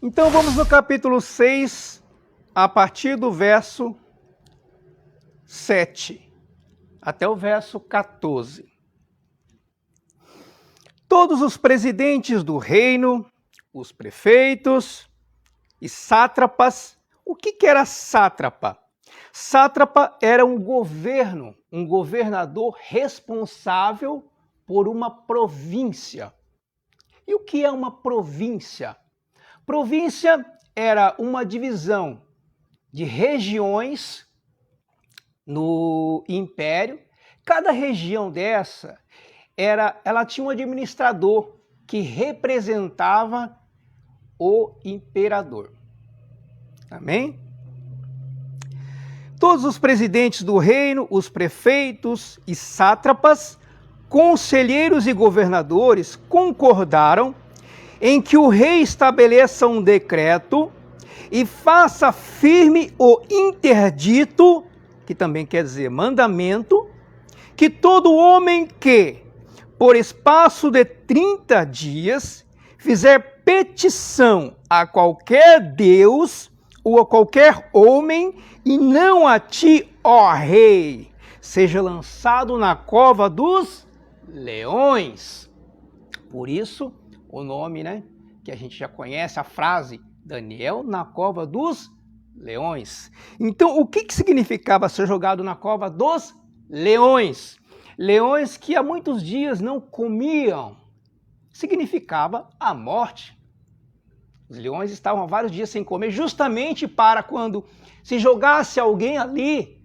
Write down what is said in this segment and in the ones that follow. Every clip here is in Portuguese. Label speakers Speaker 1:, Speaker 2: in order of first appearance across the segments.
Speaker 1: Então vamos no capítulo 6, a partir do verso 7 até o verso 14. Todos os presidentes do reino, os prefeitos e sátrapas. O que era sátrapa? Sátrapa era um governo, um governador responsável por uma província. E o que é uma província? Província era uma divisão de regiões no império. Cada região dessa ela tinha um administrador que representava o imperador. Amém? Todos os presidentes do reino, os prefeitos e sátrapas, conselheiros e governadores concordaram em que o rei estabeleça um decreto e faça firme o interdito, que também quer dizer mandamento, que todo homem que, por espaço de 30 dias, fizer petição a qualquer Deus ou a qualquer homem, e não a ti, ó rei, seja lançado na cova dos leões. Por isso, o nome, que a gente já conhece, a frase, Daniel na cova dos leões. Então, o que significava ser jogado na cova dos leões? Leões que há muitos dias não comiam. Significava a morte. Os leões estavam há vários dias sem comer, justamente para quando se jogasse alguém ali,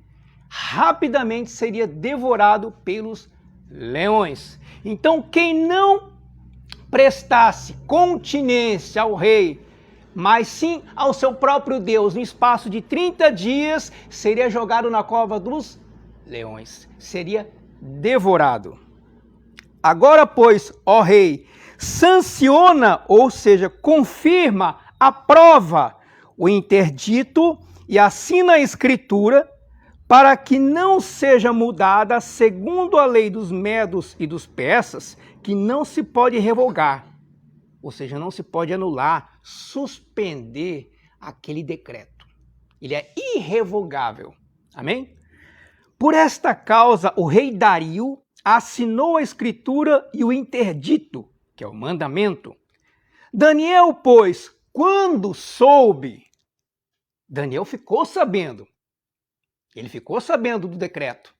Speaker 1: rapidamente seria devorado pelos leões. Então, quem não prestasse continência ao rei, mas sim ao seu próprio Deus, no espaço de 30 dias, seria jogado na cova dos leões, seria devorado. Agora, pois, ó rei, sanciona, ou seja, confirma, aprova o interdito e assina a escritura para que não seja mudada segundo a lei dos medos e dos persas, que não se pode revogar, ou seja, não se pode anular, suspender aquele decreto. Ele é irrevogável. Amém? Por esta causa, o rei Dario assinou a escritura e o interdito, que é o mandamento. Daniel, pois, quando soube, Daniel ficou sabendo. Ele ficou sabendo do decreto.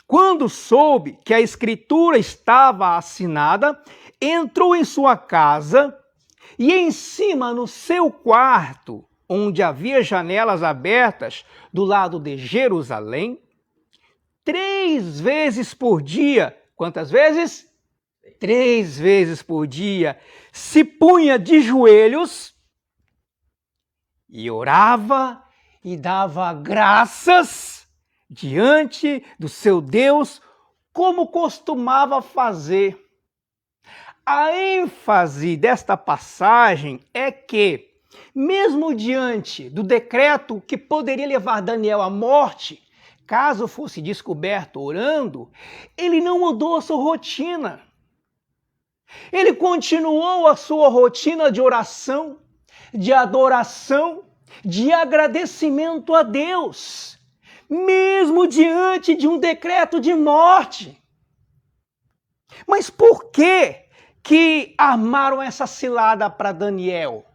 Speaker 1: Quando soube que a escritura estava assinada, entrou em sua casa e em cima no seu quarto, onde havia janelas abertas do lado de Jerusalém, 3 vezes por dia. Quantas vezes? 3 vezes por dia. Se punha de joelhos e orava e dava graças diante do seu Deus, como costumava fazer. A ênfase desta passagem é que, mesmo diante do decreto que poderia levar Daniel à morte, caso fosse descoberto orando, ele não mudou a sua rotina. Ele continuou a sua rotina de oração, de adoração, de agradecimento a Deus, mesmo diante de um decreto de morte. Mas por que armaram essa cilada para Daniel?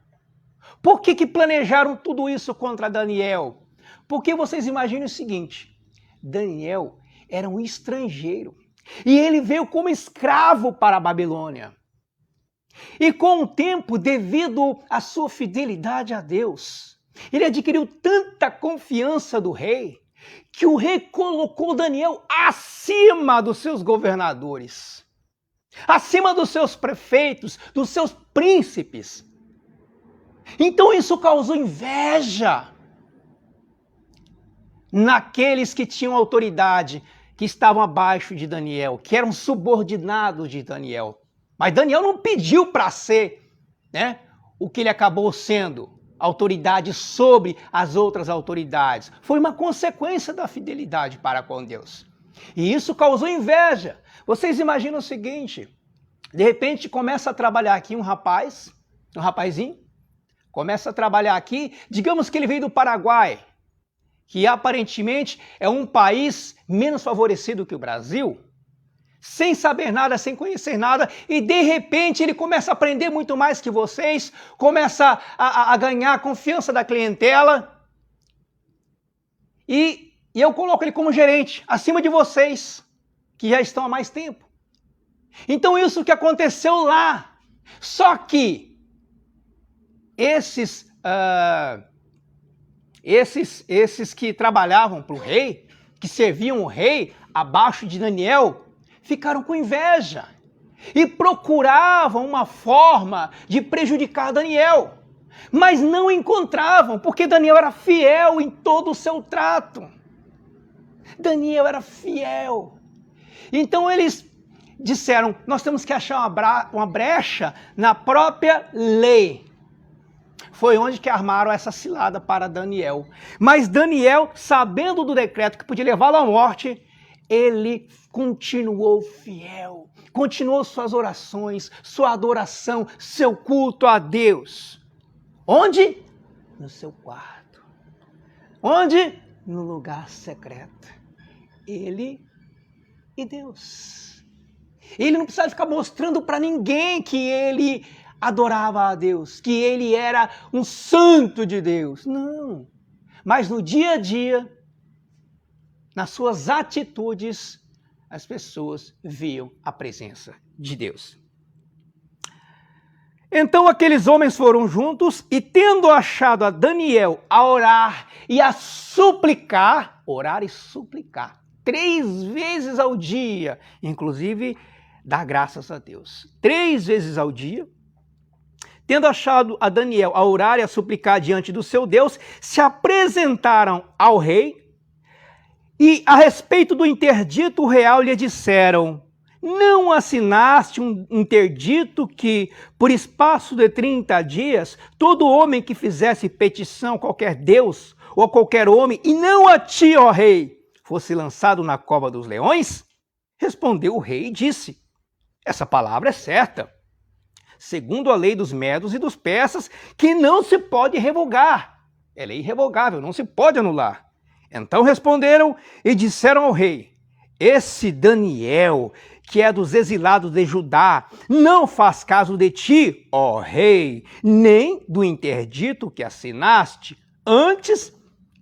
Speaker 1: Por que planejaram tudo isso contra Daniel? Porque vocês imaginem o seguinte: Daniel era um estrangeiro e ele veio como escravo para a Babilônia. E com o tempo, devido à sua fidelidade a Deus, ele adquiriu tanta confiança do rei que o rei colocou Daniel acima dos seus governadores, acima dos seus prefeitos, dos seus príncipes. Então isso causou inveja naqueles que tinham autoridade, que estavam abaixo de Daniel, que eram subordinados de Daniel. Mas Daniel não pediu para ser, o que ele acabou sendo, autoridade sobre as outras autoridades. Foi uma consequência da fidelidade para com Deus. E isso causou inveja. Vocês imaginam o seguinte, de repente começa a trabalhar aqui um rapazinho, começa a trabalhar aqui, digamos que ele veio do Paraguai, que aparentemente é um país menos favorecido que o Brasil, sem saber nada, sem conhecer nada, e de repente ele começa a aprender muito mais que vocês, começa a ganhar a confiança da clientela, e eu coloco ele como gerente, acima de vocês, que já estão há mais tempo. Então isso que aconteceu lá, só que esses que trabalhavam para o rei, que serviam o rei abaixo de Daniel, ficaram com inveja e procuravam uma forma de prejudicar Daniel, mas não encontravam, porque Daniel era fiel em todo o seu trato. Daniel era fiel. Então eles disseram, nós temos que achar uma brecha na própria lei. Foi onde que armaram essa cilada para Daniel. Mas Daniel, sabendo do decreto que podia levá-lo à morte, ele continuou fiel, continuou suas orações, sua adoração, seu culto a Deus. Onde? No seu quarto. Onde? No lugar secreto. Ele e Deus. Ele não precisava ficar mostrando para ninguém que ele adorava a Deus, que ele era um santo de Deus. Não. Mas no dia a dia, nas suas atitudes, as pessoas viam a presença de Deus. Então aqueles homens foram juntos e, tendo achado a Daniel a orar e a suplicar, orar e suplicar, 3 vezes ao dia, inclusive dar graças a Deus, 3 vezes ao dia, tendo achado a Daniel a orar e a suplicar diante do seu Deus, se apresentaram ao rei e, a respeito do interdito real, lhe disseram: não assinaste um interdito que, por espaço de 30 dias, todo homem que fizesse petição a qualquer deus ou a qualquer homem, e não a ti, ó rei, fosse lançado na cova dos leões? Respondeu o rei e disse: essa palavra é certa, segundo a lei dos medos e dos persas, que não se pode revogar. É lei irrevogável, não se pode anular. Então responderam e disseram ao rei: esse Daniel, que é dos exilados de Judá, não faz caso de ti, ó rei, nem do interdito que assinaste. Antes,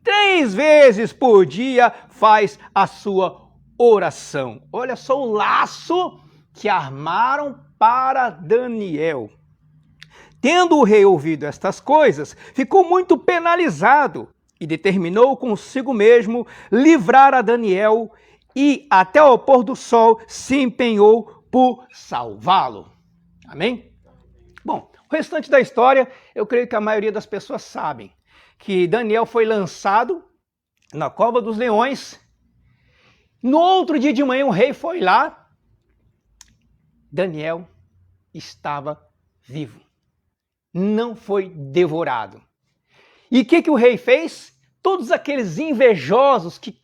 Speaker 1: 3 vezes por dia faz a sua oração. Olha só o laço que armaram para Daniel. Tendo o rei ouvido estas coisas, ficou muito penalizado e determinou consigo mesmo livrar a Daniel e, até ao pôr do sol, se empenhou por salvá-lo. Amém? Bom, o restante da história, eu creio que a maioria das pessoas sabem, que Daniel foi lançado na cova dos leões. No outro dia de manhã, o rei foi lá. Daniel estava vivo. Não foi devorado. E o que o rei fez? Todos aqueles invejosos que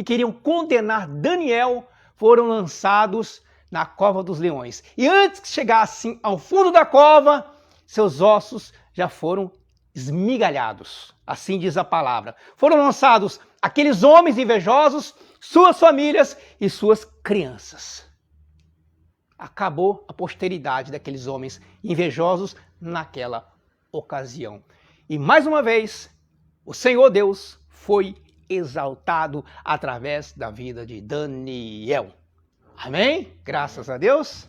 Speaker 1: queriam condenar Daniel foram lançados na cova dos leões. E antes que chegassem ao fundo da cova, seus ossos já foram esmigalhados. Assim diz a palavra. Foram lançados aqueles homens invejosos, suas famílias e suas crianças. Acabou a posteridade daqueles homens invejosos naquela ocasião. E mais uma vez, o Senhor Deus foi exaltado através da vida de Daniel. Amém? Graças a Deus.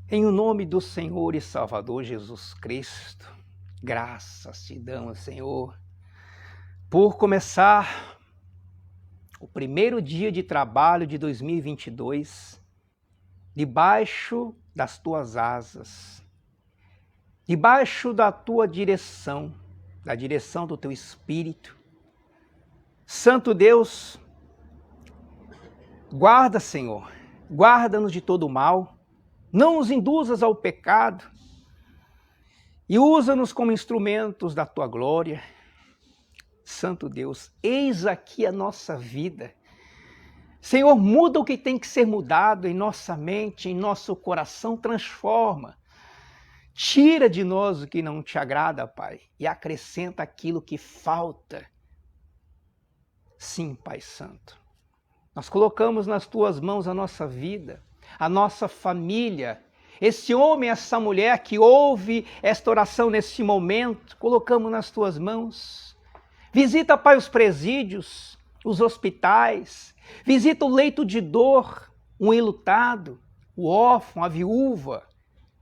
Speaker 1: Em o nome do Senhor e Salvador Jesus Cristo, graças te damos, Senhor, por começar o primeiro dia de trabalho de 2022, debaixo das tuas asas, debaixo da tua direção, da direção do teu Espírito. Santo Deus, guarda, Senhor, guarda-nos de todo mal, não nos induzas ao pecado e usa-nos como instrumentos da tua glória. Santo Deus, eis aqui a nossa vida. Senhor, muda o que tem que ser mudado em nossa mente, em nosso coração, transforma. Tira de nós o que não te agrada, Pai, e acrescenta aquilo que falta. Sim, Pai Santo. Nós colocamos nas tuas mãos a nossa vida, a nossa família, esse homem, essa mulher que ouve esta oração nesse momento, colocamos nas tuas mãos. Visita, Pai, os presídios, os hospitais, visita o leito de dor, o enlutado, o órfão, a viúva.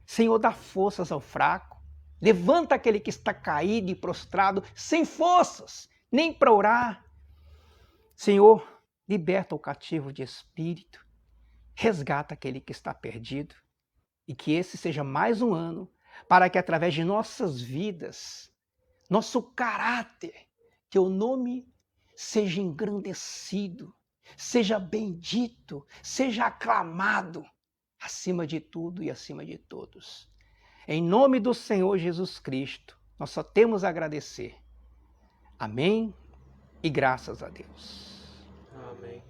Speaker 1: Senhor, dá forças ao fraco, levanta aquele que está caído e prostrado, sem forças, nem para orar. Senhor, liberta o cativo de espírito, resgata aquele que está perdido, e que esse seja mais um ano para que através de nossas vidas, nosso caráter, teu nome seja engrandecido, seja bendito, seja aclamado, acima de tudo e acima de todos. Em nome do Senhor Jesus Cristo, nós só temos a agradecer. Amém e graças a Deus.
Speaker 2: Amém.